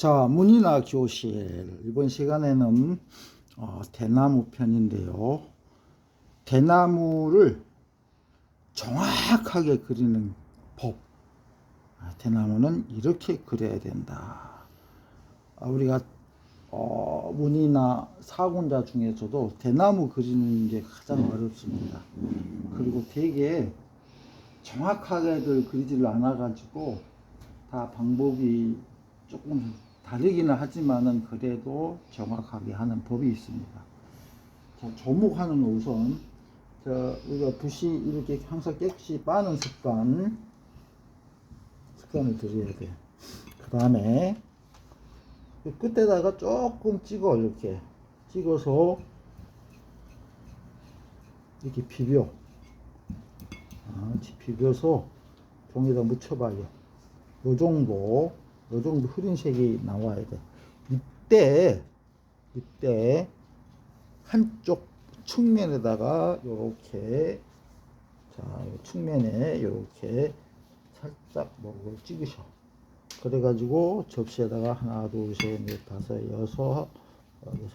자, 문이나 교실. 이번 시간에는 대나무 편인데요. 대나무를 정확하게 그리는 법. 대나무는 이렇게 그려야 된다. 우리가 문이나 사군자 중에서도 대나무 그리는 게 가장 어렵습니다. 그리고 되게 정확하게들 그리지를 않아 가지고 다 방법이 조금 다르기는 하지만은 그래도 정확하게 하는 법이 있습니다. 자, 조목하는 우선 우리가 붓이 이렇게 항상 깨끗이 빠는 습관을 들여야 돼. 그 다음에 끝에다가 조금 찍어, 이렇게 찍어서 이렇게 비벼서 종이에다 묻혀봐요. 요 정도 흐린 색이 나와야 돼. 이때 한쪽 측면에다가 요렇게, 측면에 요렇게 살짝 뭐를 찍으셔. 그래가지고 접시에다가 하나, 둘, 셋, 넷, 다섯, 여섯,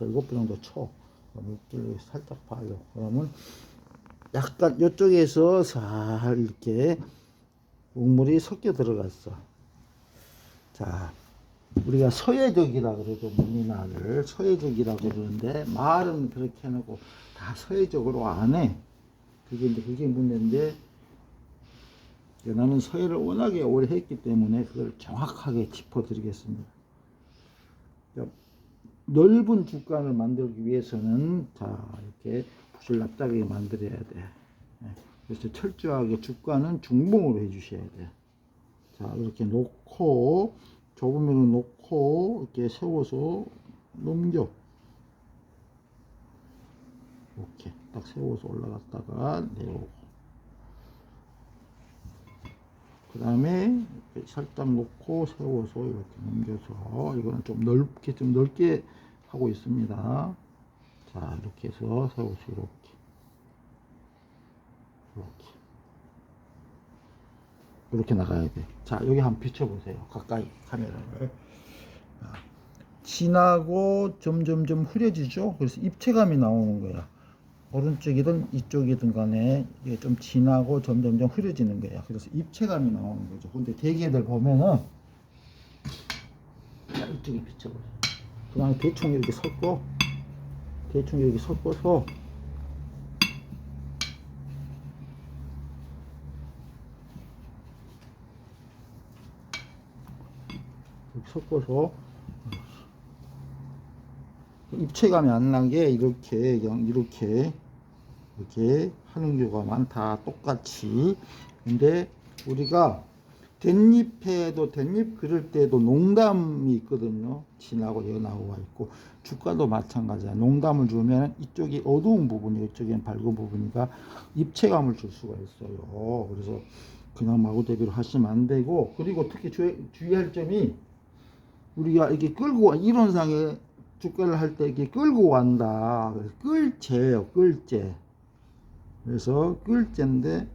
일곱 번 정도 쳐. 물기를 살짝 봐요. 그러면 약간 이쪽에서 살 이렇게 국물이 섞여 들어갔어. 자, 우리가 서예적이라 그러죠. 문이나를 서예적이라고 그러는데 말은 그렇게 해놓고 다 서예적으로 안 해. 그게 문제인데, 나는 서예를 워낙에 오래 했기 때문에 그걸 정확하게 짚어드리겠습니다. 넓은 주간을 만들기 위해서는 이렇게 붓을 납작하게 만들어야 돼. 그래서 철저하게 주간은 중봉으로 해주셔야 돼. 자, 이렇게 놓고, 좁은 면을 놓고, 이렇게 세워서 넘겨. 이렇게 딱 세워서 올라갔다가 내려오고. 그 다음에 살짝 놓고 세워서 이렇게 넘겨서, 이거는 좀 넓게 하고 있습니다. 자, 이렇게 해서 세워서 이렇게 나가야 돼. 자, 여기 한번 비춰보세요. 가까이 카메라를. 진하고 점점점 흐려지죠. 그래서 입체감이 나오는 거야. 오른쪽이든 이쪽이든 간에 이게 좀 진하고 점점점 흐려지는 거야. 그래서 입체감이 나오는 거죠. 근데 대개들 보면은, 자, 이쪽에 비춰보세요. 그냥 대충 이렇게 섞어서 입체감이 안 난 게 이렇게 하는 경우가 많다. 똑같이. 근데 우리가 댄잎 그릴 때도 농담이 있거든요. 진하고 연하고가 있고, 주가도 마찬가지야. 농담을 주면 이쪽이 어두운 부분이 이쪽엔 밝은 부분이니까 입체감을 줄 수가 있어요. 그래서 그냥 마구대비로 하시면 안 되고, 그리고 특히 주의할 점이, 우리가 이렇게 이론상에 주가를 할 때 이렇게 끌고 간다. 끌제예요, 끌제. 그래서 끌제인데,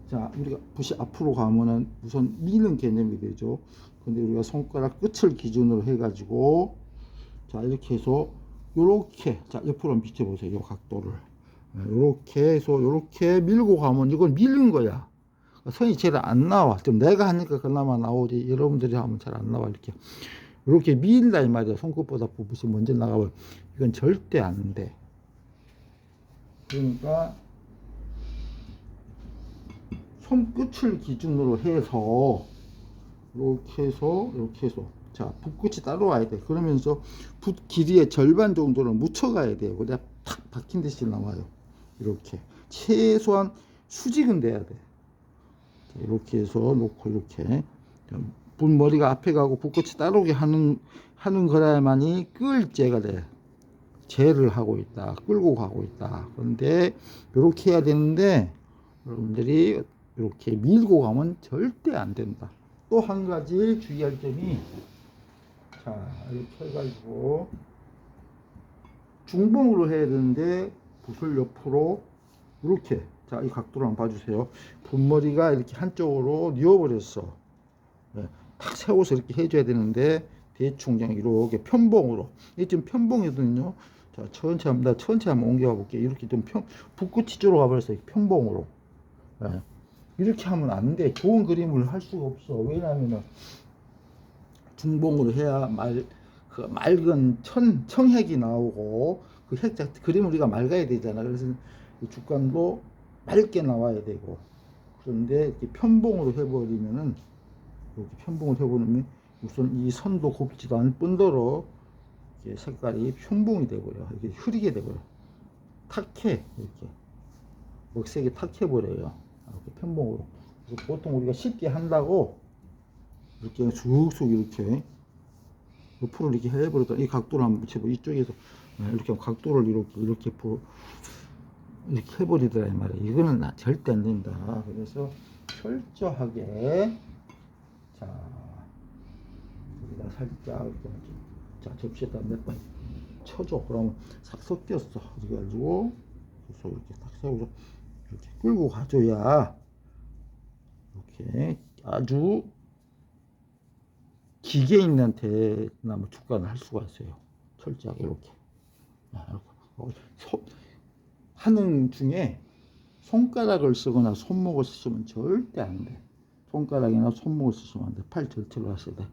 자, 우리가 붓이 앞으로 가면은 우선 미는 개념이 되죠. 근데 우리가 손가락 끝을 기준으로 해가지고, 자, 이렇게 해서, 자, 옆으로 한번 비춰보세요. 요 각도를. 요렇게 해서, 요렇게 밀고 가면 이건 밀는 거야. 선이 잘 안 나와. 좀 내가 하니까 그나마 나오지. 여러분들이 하면 잘 안 나와. 이렇게 밀다 이 말이야. 손끝보다 붓이 먼저 나가면 이건 절대 안 돼. 그러니까 손끝을 기준으로 해서 이렇게 해서 자, 붓끝이 따라와야 돼. 그러면서 붓 길이의 절반 정도를 묻혀가야 돼요. 그래야 탁 박힌 듯이 나와요. 이렇게 최소한 수직은 돼야 돼. 이렇게 해서 놓고 이렇게 붓머리가 앞에 가고 붓끝이 따라오게 하는 거라야만이 끌제가 돼. 제를 하고 있다. 끌고 가고 있다. 그런데 이렇게 해야 되는데, 여러분들이 이렇게 밀고 가면 절대 안 된다. 또 한 가지 주의할 점이, 자, 이렇게 해가지고 중봉으로 해야 되는데 붓을 옆으로 이렇게, 자, 이 각도로 한번 봐주세요. 붓머리가 이렇게 한쪽으로 뉘어버렸어. 탁 세워서 이렇게 해줘야 되는데 대충 그냥 이렇게 편봉으로. 이 지금 편봉이거든요. 자, 천천히 한번 옮겨가 볼게요. 이렇게 좀 붓끝이 쪽으로 가버렸어요. 편봉으로. 네. 이렇게 하면 안 돼. 좋은 그림을 할 수가 없어. 왜냐하면 중봉으로 해야 그 맑은 청핵이 나오고 그 핵자 그림 우리가 맑아야 되잖아. 그래서 이 주간도 맑게 나와야 되고. 그런데 이렇게 편봉으로 해버리면은 이렇게 편봉을 해버리면 우선 이 선도 곱지도 않을 뿐더러 색깔이 편봉이 돼버려. 이렇게 흐리게 돼버려. 탁해. 이렇게 먹색이 탁해버려요. 이렇게 편봉으로. 그래서 보통 우리가 쉽게 한다고 이렇게 쑥쑥 이렇게 옆으로 이렇게 해버렸다. 이 각도를 한번 붙여보. 이쪽에서 이렇게 각도를 이렇게 해버리더라 이 말이야. 이거는 절대 안 된다. 그래서 철저하게 자 여기다 살짝 이렇게 자 접시에다 몇 번 쳐줘. 그러면 싹 섞였어. 그래가지고 이렇게 딱 세우고 이렇게 끌고 가줘야 이렇게 아주 기계 있는 대나무 주간을 할 수가 있어요. 철저하게 이렇게. 하는 중에 손가락을 쓰거나 손목을 쓰시면 절대 안 돼. 손가락이나 손목을 쓰시면 안 돼. 팔 절대로 하셔야 돼.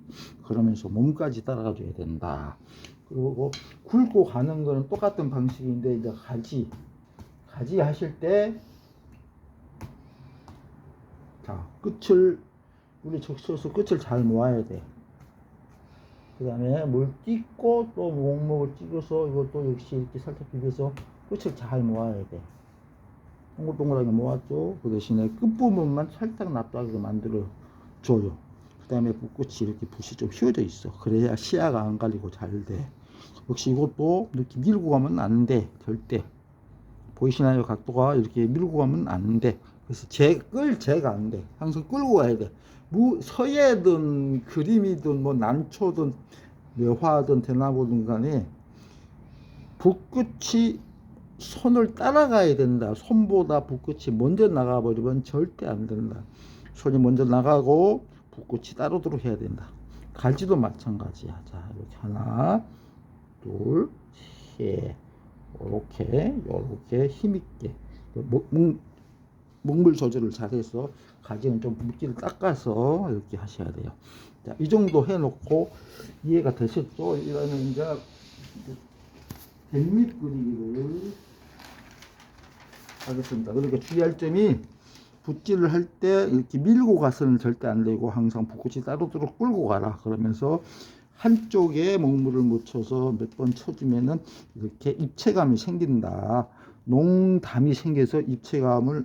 그러면서 몸까지 따라가 줘야 된다. 그리고 굵고 가는 거는 똑같은 방식인데 이제 가지 하실 때 자, 끝을 우리 적셔서 끝을 잘 모아야 돼. 그 다음에 물 띄고 또 목목을 찍어서 이것도 역시 이렇게 살짝 비벼서 끝을 잘 모아야 돼. 동글동글하게 모았죠. 그 대신에 끝부분만 살짝 납작하게 만들어 줘요. 그 다음에 붓끝이 이렇게 붓이 좀 휘어져 있어. 그래야 시야가 안 갈리고 잘 돼. 역시 이것도 이렇게 밀고 가면 안 돼. 절대. 보이시나요? 각도가 이렇게 밀고 가면 안 돼. 그래서 제가 안 돼. 항상 끌고 가야 돼. 서예든 그림이든 뭐 난초든 묘화든 대나무든 간에 붓끝이 손을 따라가야 된다. 손보다 붓끝이 먼저 나가버리면 절대 안 된다. 손이 먼저 나가고 붓끝이 따르도록 해야 된다. 갈지도 마찬가지야. 자, 이렇게 하나, 둘, 셋. 요렇게 힘있게 먹물 조절을 잘해서 가지는 좀 물기를 닦아서 이렇게 하셔야 돼요. 자, 이 정도 해놓고 이해가 되셨죠? 이러면 이제 뱀밑 그리기를 하겠습니다. 그러니까 주의할 점이 붓질을 할 때 이렇게 밀고 가서는 절대 안 되고 항상 붓끝이 따르도록 끌고 가라. 그러면서 한쪽에 먹물을 묻혀서 몇 번 쳐주면은 이렇게 입체감이 생긴다. 농담이 생겨서 입체감을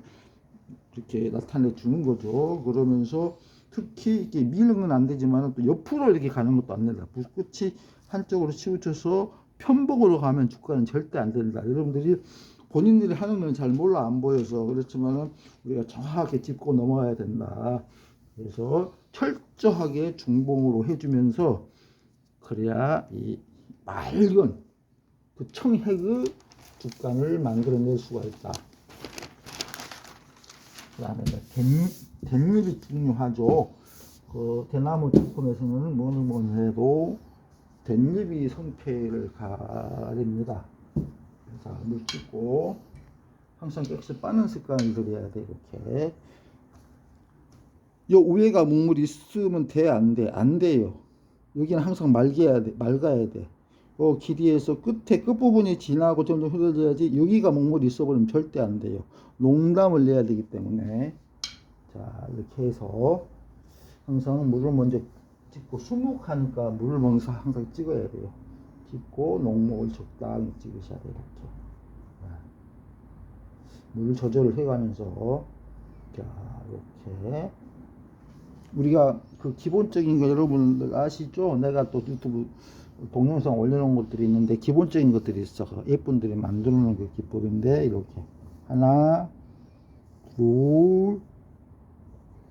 이렇게 나타내 주는 거죠. 그러면서 특히 이렇게 미는 건 안 되지만 또 옆으로 이렇게 가는 것도 안 된다. 붓끝이 한쪽으로 치우쳐서 편봉으로 가면 주가는 절대 안 된다. 여러분들이 본인들이 하는 건 잘 몰라 안 보여서 그렇지만은 우리가 정확하게 짚고 넘어가야 된다. 그래서 철저하게 중봉으로 해주면서 그래야 이 맑은 그 청핵의 주간을 만들어낼 수가 있다. 그 다음에 댄잎이 중요하죠. 그 대나무 작품에서는 뭐니 해도 댄잎이 성패를 가립니다. 자, 물 찍고 항상 깨끗이 빠는 습관을 들여야 돼. 이렇게 요 위에가 먹물이 있으면 돼? 안 돼? 안 돼요. 여기는 항상 맑아야 돼. 길이에서 끝부분이 진하고 점점 흐려져야지. 여기가 먹물이 있어버리면 절대 안 돼요. 농담을 내야 되기 때문에. 자, 이렇게 해서 항상 물을 먼저 찍고 수묵하니까 물을 먼저 항상 찍어야 돼요. 찍고 농목을 적당히 찍으셔야 돼요. 이렇게. 물 조절을 해가면서 자, 이렇게 우리가 그 기본적인 거 여러분들 아시죠? 내가 또 유튜브 동영상 올려놓은 것들이 있는데 기본적인 것들이 있어. 예쁜들이 만들어 놓은 그 기법인데 이렇게 하나, 둘,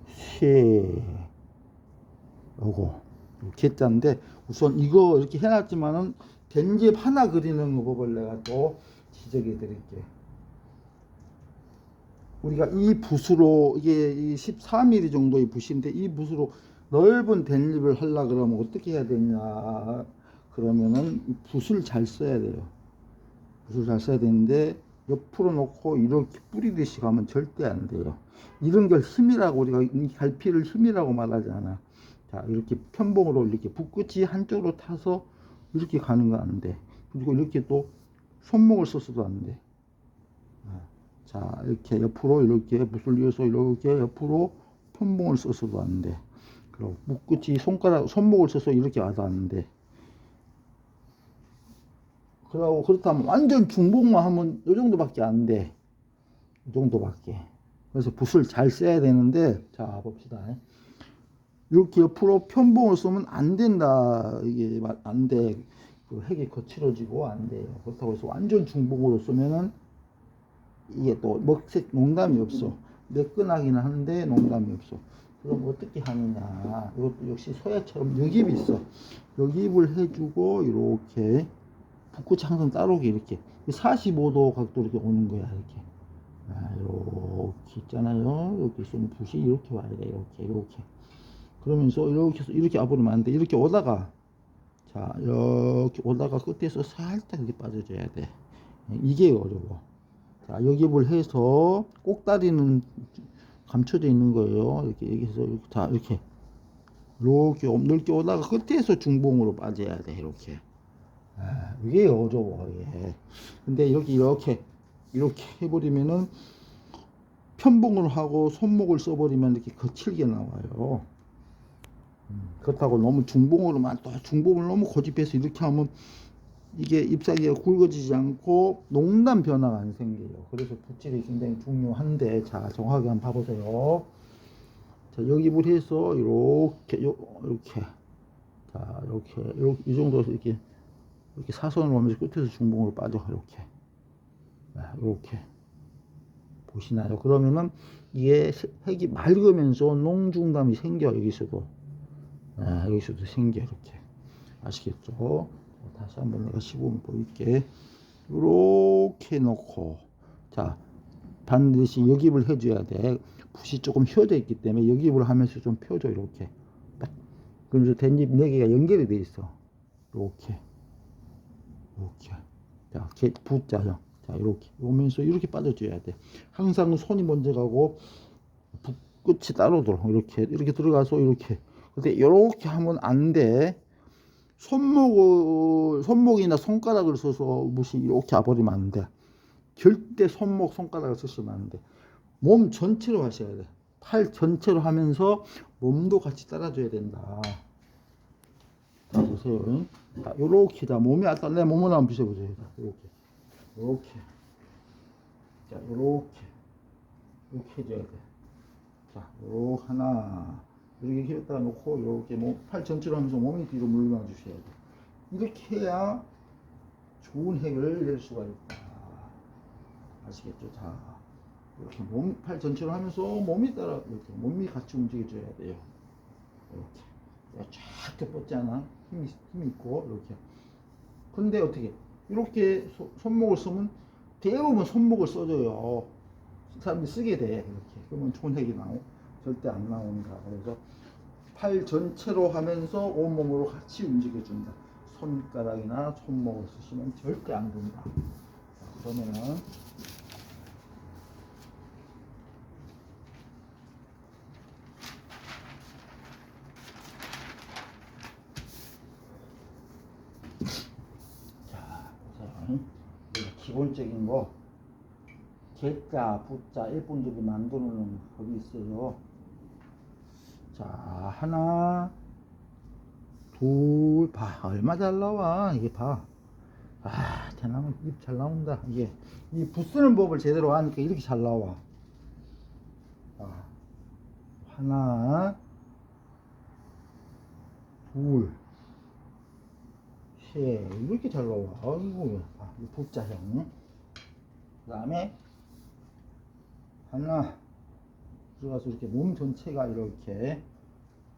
셋. 요거 개자인데 우선 이거 이렇게 해놨지만은 댄잎 하나 그리는 법을 내가 또 지적해 드릴게요. 우리가 이 붓으로 이게 14mm 정도의 붓인데 이 붓으로 넓은 댄립을 하려 그러면 어떻게 해야 되냐? 그러면은 붓을 잘 써야 돼요. 붓을 잘 써야 되는데 옆으로 놓고 이렇게 뿌리듯이 가면 절대 안 돼요. 이런 걸 힘이라고, 우리가 이 갈피를 힘이라고 말하잖아. 자, 이렇게 편봉으로 이렇게 붓끝이 한쪽으로 타서 이렇게 가는 거 안 돼. 그리고 이렇게 또 손목을 써서도 안 돼. 자, 이렇게 옆으로 이렇게 붓을 이어서 이렇게 옆으로 편봉을 써서도 안 돼. 그리고 붓끝이 손목을 써서 이렇게 와도 안 돼. 그러고 그렇다면 완전 중복만 하면 이 정도밖에 안 돼. 이 정도밖에. 그래서 붓을 잘 써야 되는데, 자 봅시다. 이렇게 옆으로 편봉을 쓰면 안 된다. 이게 안 돼. 그 핵이 거칠어지고 안 돼요. 그렇다고 해서 완전 중복으로 쓰면은 이게 또 먹색 농담이 없어. 매끈하기는 한데 농담이 없어. 그럼 어떻게 하느냐? 이것도 역시 소야처럼 여깁이 있어. 여깁을 해주고 이렇게 붓끝이 항상 따로게 이렇게 45도 각도로 이렇게 오는 거야. 이렇게 이렇게 있잖아요. 이렇게 쏘면 붓이 이렇게 와야 돼. 이렇게 그러면서 이렇게 와버리면 안 돼. 이렇게 오다가, 자 이렇게 오다가 끝에서 살짝 이렇게 빠져줘야 돼. 이게 어려워. 자, 여깁을 해서 꼭다리는 감춰져 있는 거예요. 이렇게 해서 자 이렇게 넓게 오다가 끝에서 중봉으로 빠져야 돼. 이렇게. 이게 어려워. 예. 근데 이렇게 해버리면은 편봉을 하고 손목을 써버리면 이렇게 거칠게 나와요. 그렇다고 너무 중봉으로만, 또 중봉을 너무 고집해서 이렇게 하면 이게 잎사귀가 굵어지지 않고 농단 변화가 안 생겨요. 그래서 붓질이 굉장히 중요한데, 자 정확하게 한번 봐보세요. 자 여기를 해서 이렇게 자 이렇게 이 정도에서 이렇게 사선으로 하면서 끝에서 중봉으로 빠져. 이렇게 보시나요? 그러면은 이게 핵이 맑으면서 농중담이 생겨. 여기서도 생겨. 이렇게 아시겠죠? 다시 한번 내가 시범 보일게. 이렇게 놓고, 자 반드시 여깁을 해줘야 돼. 붓이 조금 휘어져 있기 때문에 여깁을 하면서 좀 펴줘. 이렇게 딱. 그러면서 댄잎 4개가 연결이 돼 있어. 이렇게 자 붓자요. 자 이렇게 오면서 이렇게 빠져줘야 돼. 항상 손이 먼저 가고 붓끝이 따로 들어. 이렇게 들어가서 이렇게. 근데 이렇게 하면 안 돼. 손목이나 손가락을 써서 무시 이렇게 와버리면 안 돼. 절대 손가락을 쓰시면 안 돼. 몸 전체로 하셔야 돼. 팔 전체로 하면서 몸도 같이 따라줘야 된다. 자 보세요. 자 요렇게, 자 몸이 내 몸을 한번 비춰보세요. 요렇게 자 요렇게 해줘야 돼. 자 요렇게 하나 이렇게 했다가 놓고 이렇게 팔 전체로 하면서 몸이 뒤로 물러나 주셔야 돼. 이렇게 해야 좋은 핵을 낼 수가 있다. 아시겠죠? 자 이렇게 팔 전체로 하면서 몸이 따라 이렇게 몸이 같이 움직여줘야 돼요. 이렇게 쫙 뻗잖아. 힘이 있고 이렇게. 근데 어떻게 이렇게 손목을 쓰면 대부분 손목을 써줘요. 사람들이 쓰게 돼. 이렇게 그러면 좋은 핵이 절대 안 나온다. 그래서 팔 전체로 하면서 온몸으로 같이 움직여준다. 손가락이나 손목을 쓰시면 절대 안 된다. 자, 그러면은 자, 기본적인 거 개자, 붓자, 일본들이 만드는 법이 있어요. 자, 하나, 둘, 봐. 얼마 잘 나와. 이게 봐. 대나무 잎 잘 나온다. 이게, 이 붓 쓰는 법을 제대로 하니까 이렇게 잘 나와. 하나, 둘, 셋. 이렇게 잘 나와. 아이고, 이 붓자형. 그 다음에, 하나, 들어가서 이렇게 몸 전체가 이렇게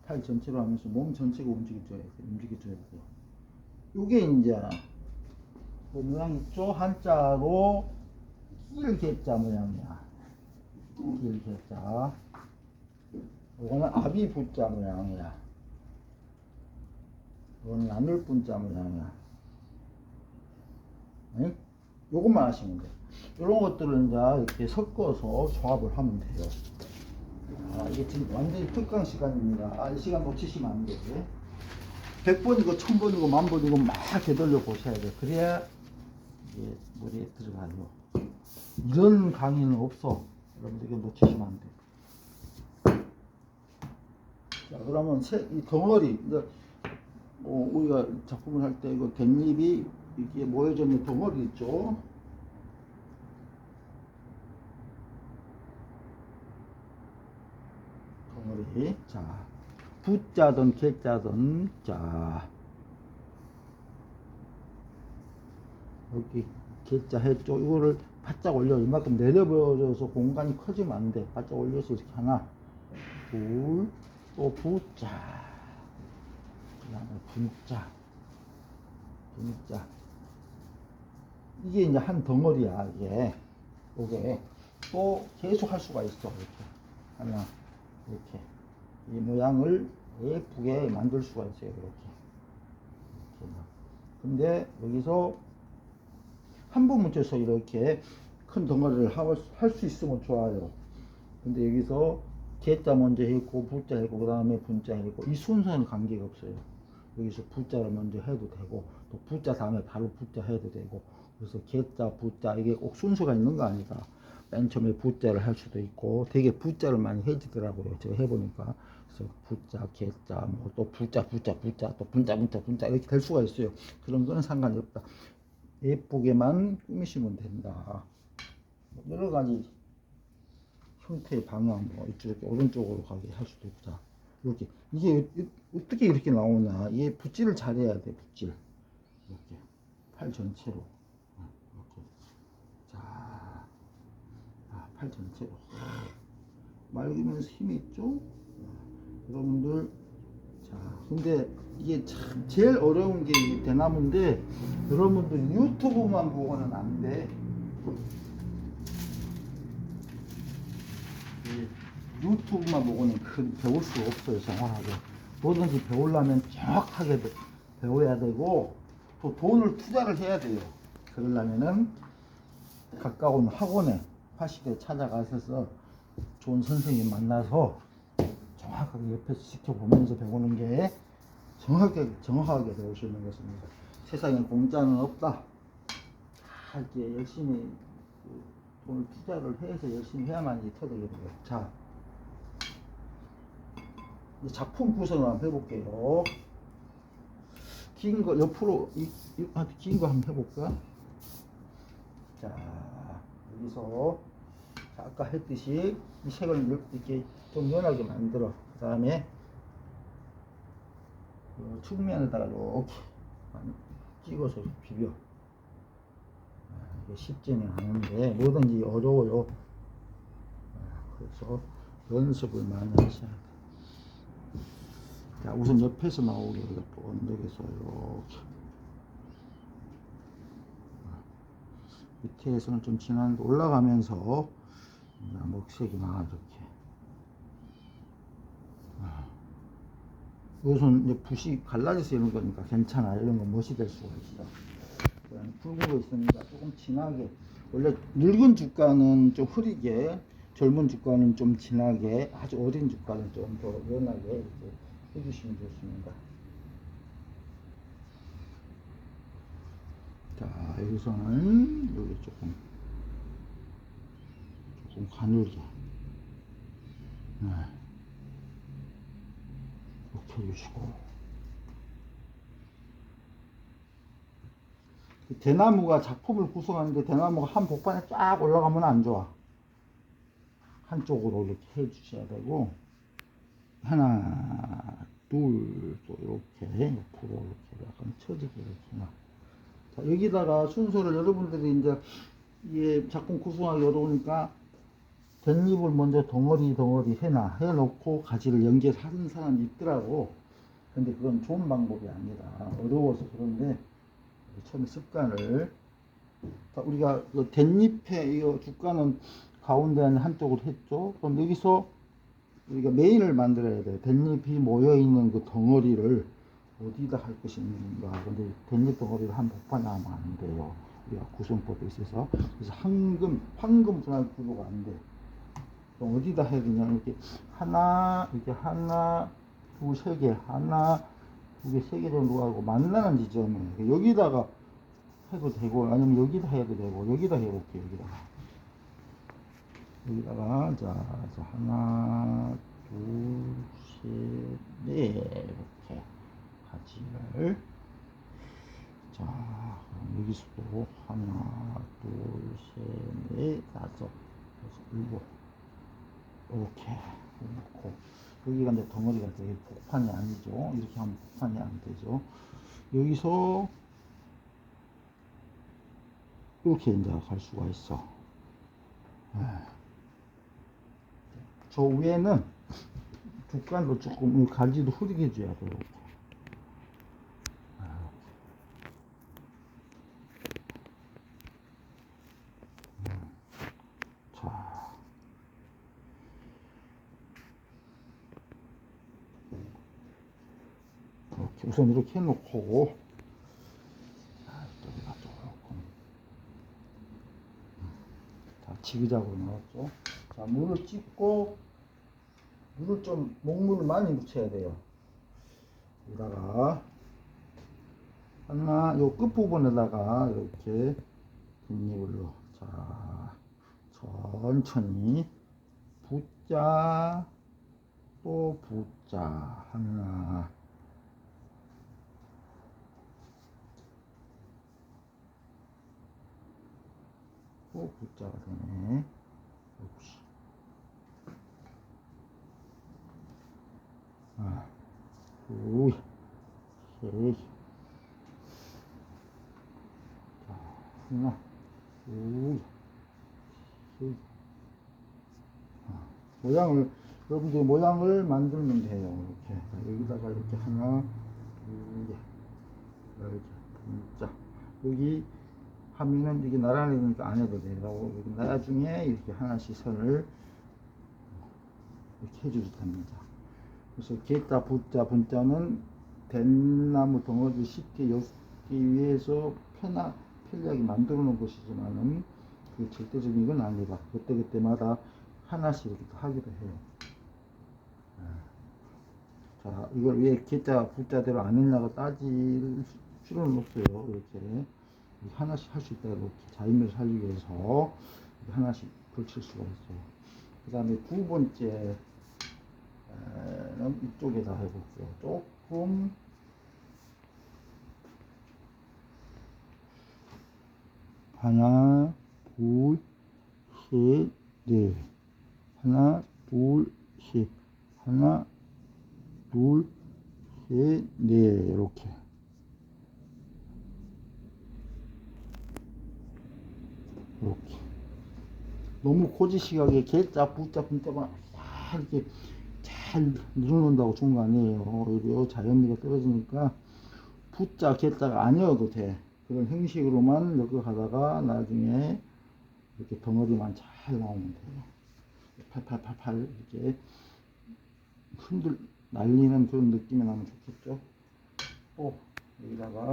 팔 전체로 하면서 몸 전체가 움직여줘야 돼. 요게 이제 모양 있죠? 한자로 길개자 모양이야. 길개자. 요거는 아비붓자 모양이야. 이건 나눌 분자 모양이야. 응? 요것만 하시면 돼. 이런 것들은 이제 이렇게 섞어서 조합을 하면 돼요. 이게 지금 완전히 특강 시간입니다. 이 시간 놓치시면 안 돼. 100번이고 1000번이고 10,000번이고 막 되돌려 보셔야 돼. 그래야 이게 머리에 들어가요. 이런 강의는 없어. 여러분들 이거 놓치시면 안 돼. 자, 그러면 이 덩어리, 이제 우리가 작품을 할 때 이거 댄잎이 이게 모여져 있는 덩어리 있죠. 덩어리. 자, 부자든 개자든, 자, 여기 개자 해쪽 이거를 바짝 올려. 이만큼 내려버려서 공간이 커지면 안 돼. 바짝 올려서 이렇게 하나, 둘, 또 부자, 그 다음에 분자, 분자. 이게 이제 한 덩어리야. 이게 또 계속 할 수가 있어. 이렇게 하나, 이렇게 이 모양을 예쁘게 만들 수가 있어요. 이렇게. 근데 여기서 한 번 뭉쳐서 이렇게 큰 덩어리를 할 수 있으면 좋아요. 근데 여기서 개자 먼저 했고 부자 했고 그 다음에 분자 했고 이 순서는 관계가 없어요. 여기서 부자를 먼저 해도 되고 또 부자 다음에 바로 부자 해도 되고, 그래서 개자 부자 이게 꼭 순서가 있는 거 아니다. 맨 처음에 부자를 할 수도 있고 되게 부자를 많이 해지더라고요. 제가 해보니까. 그래서 부자 개자 뭐 또 부자 또 분자 이렇게 될 수가 있어요. 그런 거는 상관이 없다. 예쁘게만 꾸미시면 된다. 여러 가지 형태의 방향, 뭐 이쪽 오른쪽으로 가게 할 수도 있다. 이렇게 이게 어떻게 이렇게 나오냐? 이게 붓질을 잘해야 돼. 붓질 이렇게 팔 전체로 이렇게. 자, 팔 전체로 맑으면서 힘이 있죠. 여러분들, 자, 근데 이게 참 제일 어려운 게 대나무인데 여러분들 유튜브만 보고는 안 돼. 유튜브만 보고는 배울 수 없어요. 정확하게 뭐든지 배우려면 정확하게 배워야 되고 또 돈을 투자를 해야 돼요. 그러려면은 가까운 학원에 화실에 찾아가셔서 좋은 선생님 만나서 정확하게 옆에서 지켜보면서 배우는 게 정확하게 배울 수 있는 것입니다. 세상에 공짜는 없다. 다 이렇게 열심히 돈을 투자를 해서 열심히 해야만 터득이 돼요. 자, 작품 구성을 한번 해볼게요. 긴 거 옆으로 긴 거 한번 해볼까? 자, 여기서 아까 했듯이 이 색을 이렇게 좀 연하게 만들어. 그 다음에 측면에다가 이렇게 찍어서 비벼. 이게 쉽지는 않은데 뭐든지 어려워요. 그래서 연습을 많이 하셔야 돼. 자, 우선 옆에서 나오게 또 언덕에서 이렇게 밑에서는 좀 진한데 올라가면서 먹색이 나 이렇게. 이것은 이제 붓이 갈라져서 이런 거니까 괜찮아. 이런 건 멋이 될 수가 있어. 붉은 거 있으니까 조금 진하게. 원래 늙은 주가는 좀 흐리게, 젊은 주가는 좀 진하게, 아주 어린 주가는 좀 더 연하게 이렇게 해주시면 좋습니다. 자, 여기서는 여기 조금 가늘게 이렇게 해주시고. 대나무가 작품을 구성하는데 대나무가 한 복판에 쫙 올라가면 안 좋아. 한쪽으로 이렇게 해주셔야 되고, 하나, 둘, 또 이렇게 옆으로 이렇게 약간 처지게 이렇게. 자, 여기다가 순서를 여러분들이 이제 이게 작품 구성하기 어려우니까 댄잎을 먼저 덩어리 해놓고 가지를 연결하는 사람이 있더라고. 근데 그건 좋은 방법이 아니라 어려워서 그런데 처음에 습관을. 우리가 그 댄잎의 이 주가는 가운데 한쪽으로 했죠. 그럼 여기서 우리가 메인을 만들어야 돼. 댄잎이 모여있는 그 덩어리를 어디다 할 것인가. 근데 댄잎 덩어리를 한 복판에 하면 안 돼요. 우리가 구성법에 있어서. 그래서 황금 분할 구도가 안 돼. 그럼 어디다 해야 되냐. 이렇게 하나, 둘, 세 개, 하나, 두 개, 세 개 정도 하고 만나는 지점에 여기다가 해도 되고, 아니면 여기다 해도 되고, 여기다 해볼게요. 여기다가 자 하나, 둘, 셋, 넷 이렇게 가지를 자 그럼 여기서도 하나, 둘, 셋, 넷, 다섯, 일곱 이렇게 놓고 여기가 이제 덩어리가 되게 복판이 아니죠. 이렇게 하면 복판이 안 되죠. 여기서 이렇게 이제 갈 수가 있어. 저 위에는 주간도 조금 가지도 흐리게 해줘야 돼요. 자, 이렇게 우선 이렇게 해놓고 여기가 조금 자 지그자그로 나왔죠. 자 물을 찍고 물을 좀 목물을 많이 묻혀야 돼요. 여기다가 하나 요 끝부분에다가 이렇게 빗입을로 자 천천히 붓자 또 붓자 하나 또 붓자가 되네. 역시 하나 둘 셋 자 하나 둘 셋 모양을 여러분들 모양을 만들면 돼요. 이렇게 여기다가 이렇게 하나 둘 자 여기 하면은 이게 나란히니까 안 해도 돼요. 여기 나중에 이렇게 하나씩 선을 이렇게 해주도 됩니다. 그래서 개자 부자 분자는 댄나무 덩어리 쉽게 엮기 위해서 편리하게 만들어 놓은 것이지만은 그게 절대적인 건 아니다. 그때그때마다 하나씩 이렇게 하기도 해요. 자, 이걸 왜 개자 부자대로 안 했냐고 따질 필요는 없어요. 이렇게 하나씩 할 수 있다. 이렇게 자인을 살리기 위해서 하나씩 걸칠 수가 있어요. 그 다음에 두 번째는 이쪽에다 해볼게요. 조금 하나, 둘, 셋, 넷. 하나, 둘, 셋. 하나, 둘, 셋, 넷. 이렇게. 이렇게. 너무 고지식하게 개자, 부자, 분자만 이렇게 잘 늘어놓는다고 좋은 거 아니에요. 오히려 자연미가 떨어지니까 부자, 개자가 아니어도 돼. 그런 형식으로만 이렇게 가다가 나중에 이렇게 덩어리만 잘 나오면 돼요. 팔팔팔팔 이렇게 날리는 그런 느낌이 나면 좋겠죠. 또 여기다가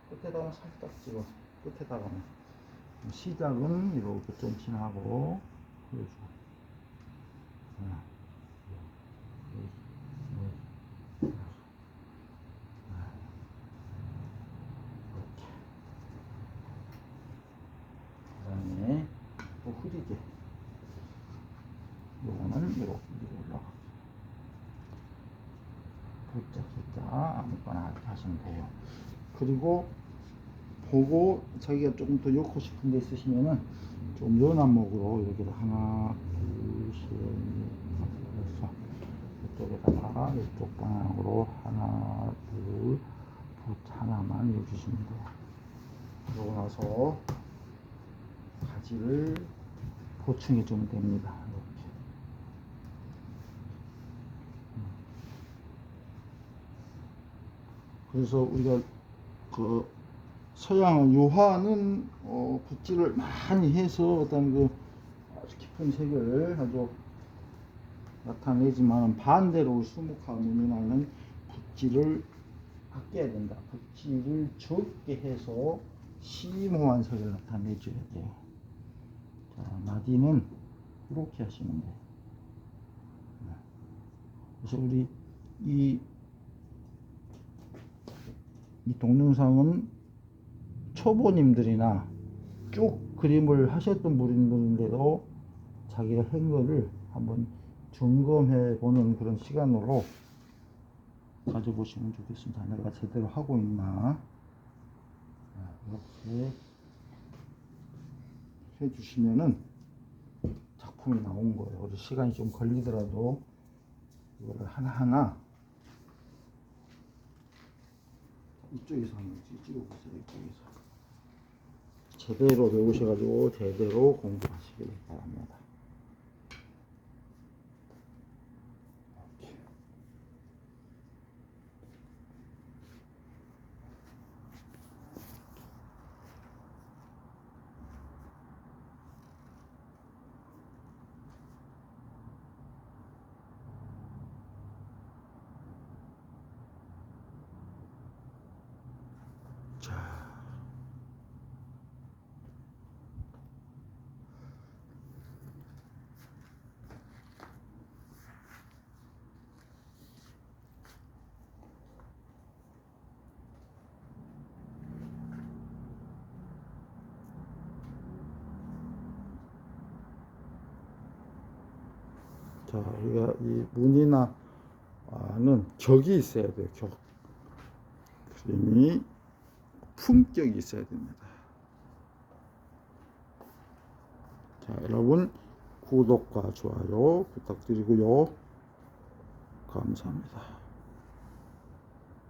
끝에다가 살짝 찍어. 끝에다가는 시작은 이렇게 좀 지나고 그래줘. 하나, 둘, 셋, 그 다음에 또 흐리게 요거는 이렇게 위로 올라가 붙자 붙자 아무거나 하시면 돼요. 그리고 보고 자기가 조금 더 넣고 싶은 데 있으시면은 좀 연한 목으로 이렇게 하나 둘셋넷 이쪽에다가 이쪽 방향으로 하나 둘 하나만 넣어주시면 돼요. 그러고 나서 가지를 보충해 주면 됩니다. 이렇게. 그래서 우리가 그 서양 유화는 붓질을 많이 해서 어떤 그 아주 깊은 색을 아주 나타내지만 반대로 수묵화 무늬나는 붓질을 아껴야 된다. 붓질을 적게 해서 심오한 색을 나타내줘야 돼요. 자, 나디는 이렇게 하시면 돼요. 그래서 우리 이 동영상은 초보님들이나 쭉 그림을 하셨던 분들인데도 자기가 한 거를 한번 점검해 보는 그런 시간으로 가져보시면 좋겠습니다. 내가 제대로 하고 있나. 이렇게 해주시면은 작품이 나온 거예요. 그래서 시간이 좀 걸리더라도 이거를 하나하나 이쪽에서 한번 찍어보세요. 이쪽에서 제대로 배우셔가지고 제대로 공부하시길 바랍니다. 자, 우리가 이 무늬나 는 격이 있어야 돼요. 격. 그림이 품격이 있어야 됩니다. 자, 여러분 구독과 좋아요 부탁드리고요. 감사합니다.